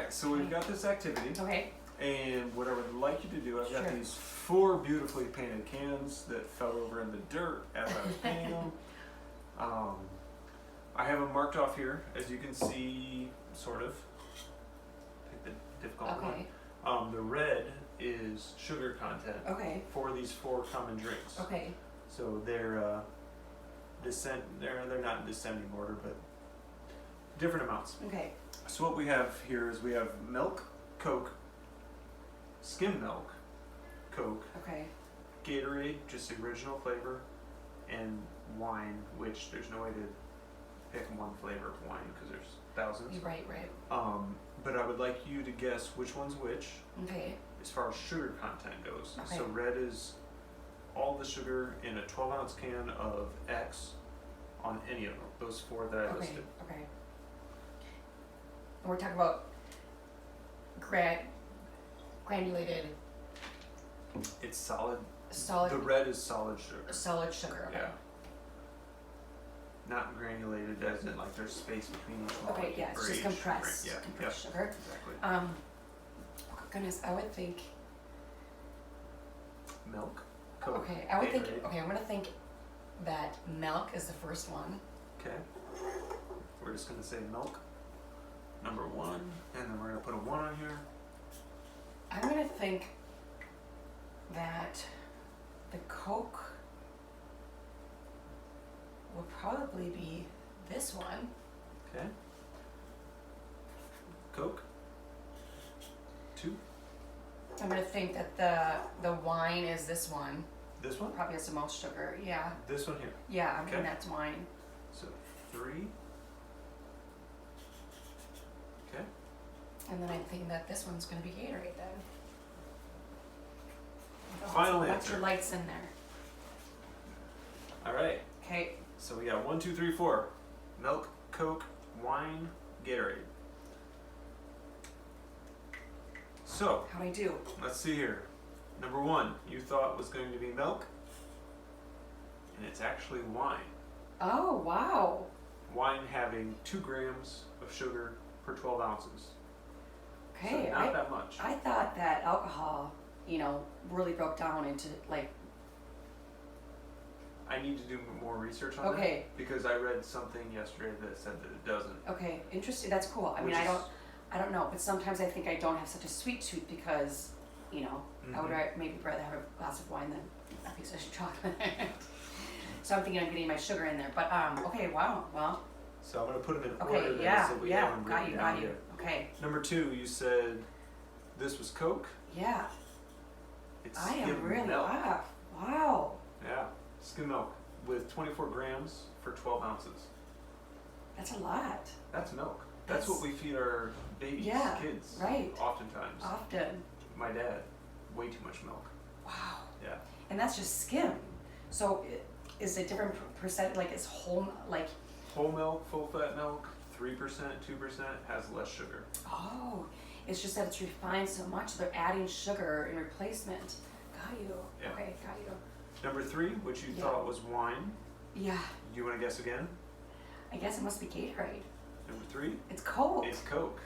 right, so we've got this activity, Okay. and what I would like you to do, I've got Sure. these 4 beautifully painted cans that fell over in the dirt as I was painting them. I have them marked off here, as you can see, sort of. Pick the difficult Okay. one. The red is sugar content Okay. for these 4 common drinks. Okay. So they're they're not in descending order, but different amounts. Okay. So what we have here is we have milk, Coke, skim milk, Coke, Okay. Gatorade, just the original flavor, and wine, which there's no way to pick one flavor of wine because there's thousands. You're right. Right. But I would like you to guess which one's which Okay. as far as sugar content goes. Okay. So red is all the sugar in a 12-ounce can of X on any of them, those 4 that I Okay. listed. Okay. And we're talking about granulated It's solid. solid The red is solid sugar. solid sugar. Okay. Yeah. Not granulated as in like there's space between each one. Okay. Yeah. It's for just each compressed. drink. Yeah. Compressed Yep. sugar. Exactly. Goodness, I would think. Milk. Coke. Okay, I would think. Gatorade. Okay, I'm gonna think that milk is the first one. Okay. We're just gonna say milk. Number 1, and then we're gonna put a 1 on here. I'm gonna think that the Coke would probably be this one. Okay. Coke. 2. I'm gonna think that the wine is this one. This one. Probably has the most sugar. Yeah. This one here. Yeah, I'm thinking Okay. that's wine. So 3. Okay. And then I'm thinking that this one's gonna be Gatorade then. Final Lots answer. of lights in there. All right. Okay. So we got 1, 2, 3, 4. Milk, Coke, wine, Gatorade. So How'd I do? let's see here. Number 1, you thought was going to be milk, and it's actually wine. Oh wow. Wine having 2 grams of sugar per 12 ounces. Okay. So not that much. I thought that alcohol, really broke down into like. I need to do more research on Okay. that because I read something yesterday that said that it doesn't. Okay, interesting. That's cool. I mean, Which I is- don't know, but sometimes I think I don't have such a sweet tooth because, I would Mhm. maybe rather have a glass of wine than a piece of chocolate. So I'm thinking I'm getting my sugar in there. But okay, wow, well, So I'm gonna put them in order. okay, then yeah, so we have yeah, them got written you, down got you. here. Okay, Number 2, you said this was Coke. yeah, It's I am skim really milk. wow. Yeah, skim milk with 24 grams for 12 ounces. That's a lot. That's milk. That's That's- what we feed our babies, Yeah, kids. right. Oftentimes. Often, My dad, way too much milk. wow. Yeah. And that's just skim. So is it different percent? Like is whole like? Whole milk, full fat milk, 3%, 2% has less sugar. Oh, it's just that it's refined so much. They're adding sugar in replacement. Got you. Yeah. Okay, got you. Number 3, which you Yeah. thought was wine. Yeah, You want to guess again? I guess it must be Gatorade. Number 3, It's Coke. it's Coke.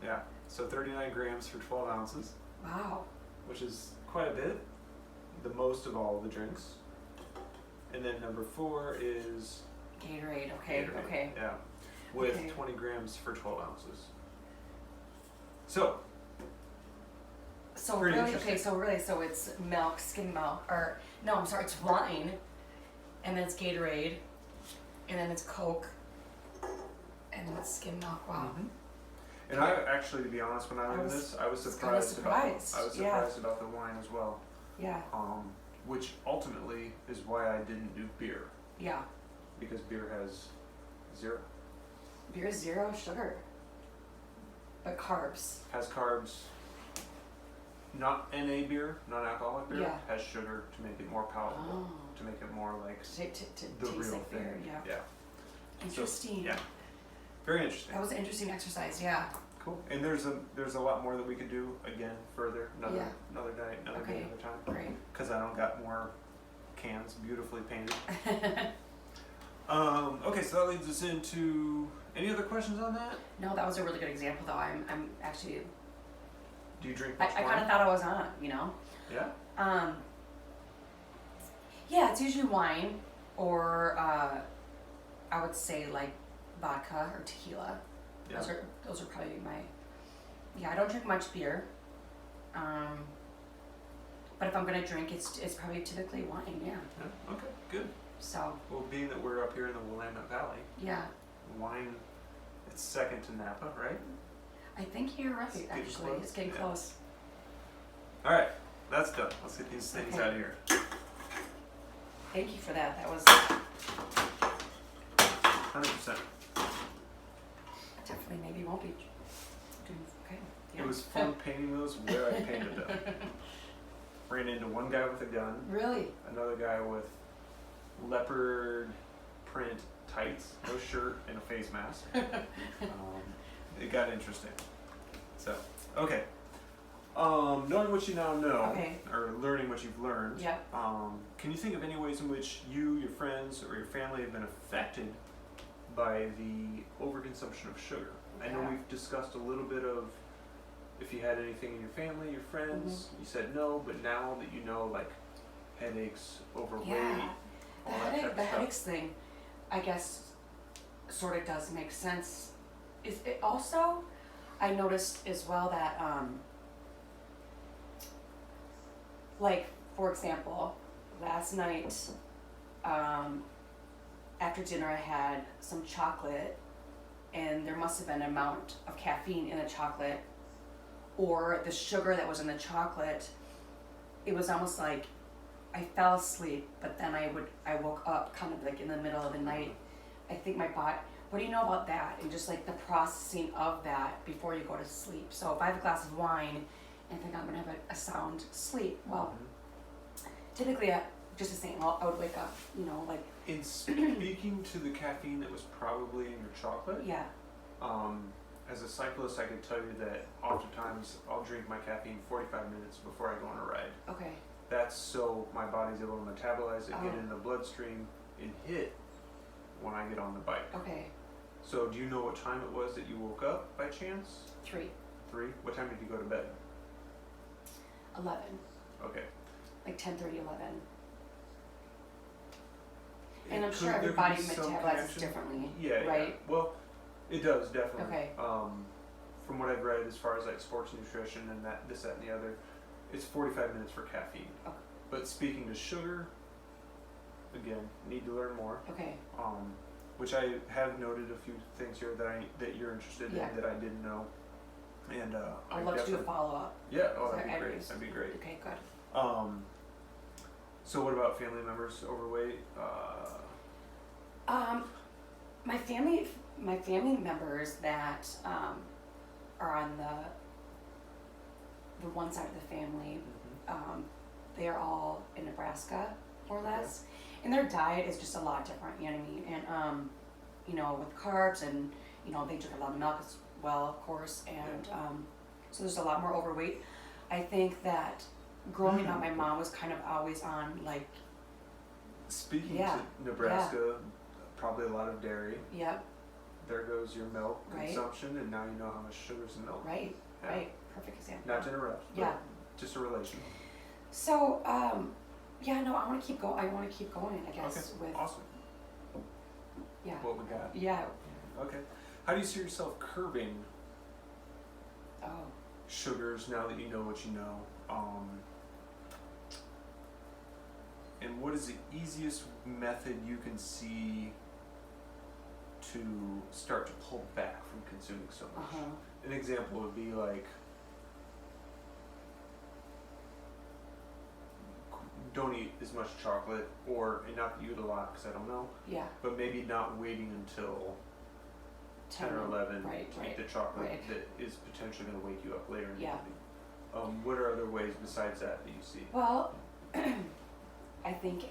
Yeah. So 39 grams for 12 ounces, Wow. which is quite a bit. The most of all the drinks. And then number 4 is Gatorade. Okay. Gatorade. Okay. Yeah. With Okay. 20 grams for 12 ounces. So, So Pretty really, interesting. so it's milk, skim milk, or no, I'm sorry, it's wine, and then it's Gatorade, and then it's Coke, and then it's skim milk. Wow. mhm. And I actually, to be honest, when I learned this, I was surprised surprised, about. I was yeah. surprised about the wine as well. Yeah. Which ultimately is why I didn't do beer, Yeah. because beer has 0. Beer is 0 sugar, but carbs. Has carbs. Not NA beer, non-alcoholic beer, Yeah. has sugar to make it more palatable, Oh. to make it more like To the taste real like beer. thing. Yeah. Yeah. Interesting. Yeah. Very interesting. That was an interesting exercise. Yeah. Cool. And there's a lot more that we could do again further another Yeah. another day, another Okay. day, another time. Great. Because I don't got more cans beautifully painted. Okay, so that leads us into any other questions on that? No, that was a really good example though. I'm actually, Do you drink I much kind wine? of thought I was on, you know? Yeah. Yeah, it's usually wine or I would say like vodka or tequila. Yeah. Those are probably my, yeah, I don't drink much beer. But if I'm gonna drink, it's probably typically wine, yeah. Yeah. Okay. Good. So, Well, being that we're up here in the Willamette Valley, yeah, wine, it's second to Napa, right? I think you're right, It's getting actually. close, It's getting yeah. close. All right, that's done. Let's get these things Okay. out of here. Thank you for that. That was 100%. definitely maybe won't be doing okay. Yeah. It was fun painting those where I painted them. Ran into one guy with a gun, Really? another guy with leopard print tights, no shirt, and a face mask. It got interesting. So, okay. Knowing what you now know, Okay. or learning what you've learned, Yeah. can you think of any ways in which you, your friends, or your family have been affected by the overconsumption of sugar? I know Yeah. we've discussed a little bit of if you had anything in your family, your friends. Mm-hmm. You said no, but now that you know, like headaches, overweight, Yeah. all that type of The stuff. headaches thing, I guess, sort of does make sense. Is it also, I noticed as well that, like, for example, last night, after dinner I had some chocolate and there must have been an amount of caffeine in the chocolate or the sugar that was in the chocolate. It was almost like I fell asleep, but then I woke up kind of like in the middle of the night. I think my body, what do you know about that? And just like the processing of that before you go to sleep. So if I have a glass of wine and think I'm gonna have a sound sleep, well, typically, just the same, I would wake up, you know, like, In speaking to the caffeine that was probably in your chocolate, yeah, as a cyclist, I could tell you that oftentimes I'll drink my caffeine 45 minutes before I go on a ride. okay, That's so my body's able to metabolize it, get Oh. in the bloodstream, and hit when I get on the bike. okay, So do you know what time it was that you woke up by chance? 3, 3? What time did you go to bed? 11, Okay. like 10:30, 11. It And I'm could- sure there could everybody be some metabolizes connection. differently, Yeah, right? yeah. Well, it does definitely. Okay. From what I've read, as far as like sports nutrition and that, this, that, and the other, it's 45 minutes for caffeine. Okay. But speaking to sugar, again, need to learn more. Okay, Which I have noted a few things here that you're interested Yeah. in that I didn't know, and I'd love to do a follow-up. Yeah, oh, that'd Okay, be I great. use- That'd be great. Okay, good. So what about family members overweight? My family members that are on the one side of the family, they are all in Nebraska, more or less, and their diet is just a lot different. You know what I mean? And you know, with carbs, and you know, they drink a lot of milk as well, of course, and so there's a lot more overweight. I think that growing up, my mom was kind of always on like, Speaking Yeah, to Nebraska, probably a lot of dairy. yep, There goes your milk Right. consumption, and now you know how much sugar's in milk. right, Yeah. right, perfect example. Not to interrupt. but Yeah. Just a relation. So, yeah, no, I want to keep going. I want to keep going, I guess, Okay. with, Awesome. yeah, What we got? yeah, Okay. How do you see yourself curbing oh, sugars now that you know what you know? And what is the easiest method you can see to start to pull back from consuming so much? uh-huh, An example would be like, don't eat as much chocolate, or and not that you eat a lot because I don't know, yeah, but maybe not waiting until 10 or 11 right, to right, eat the chocolate right. that is potentially going to wake you up later in Yeah. the evening. What are other ways besides that you see? Well, I think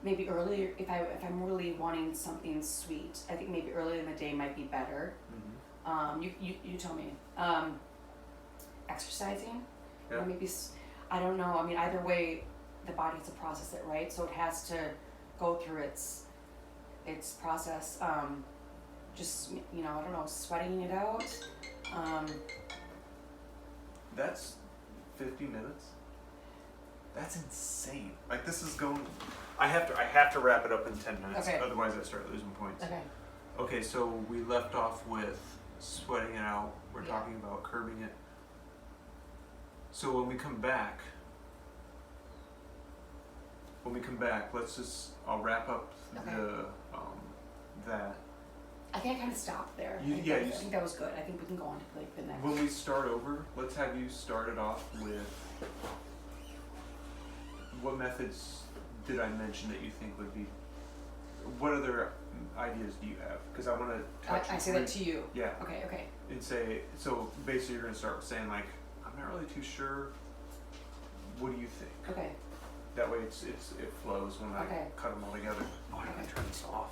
maybe earlier, if I'm really wanting something sweet, I think maybe earlier in the day might be better. Mm-hmm. You tell me. Exercising, Yeah. or maybe I don't know. I mean, either way, the body has to process it, right? So it has to go through its its process. Just, you know, I don't know, sweating it out. That's 50 minutes. That's insane. Like this is going. I have to wrap it up in 10 minutes. Okay. Otherwise, I start losing points. Okay. Okay, so we left off with sweating it out. We're Yeah. talking about curbing it. So when we come back, let's just. I'll wrap up Okay. the that. I think I kind of stopped there. You- I think yeah, that- you I s- think that was good. I think we can go on to like the next. When we start over, let's have you start it off with what methods did I mention that you think would be. What other ideas do you have? Because I want to touch. I say that to you. Yeah, Okay. Okay. and say so. Basically, you're gonna start with saying like, I'm not really too sure. What do you think? Okay. That way, it flows when I Okay. cut them all together. Oh, I gotta Okay. turn this off.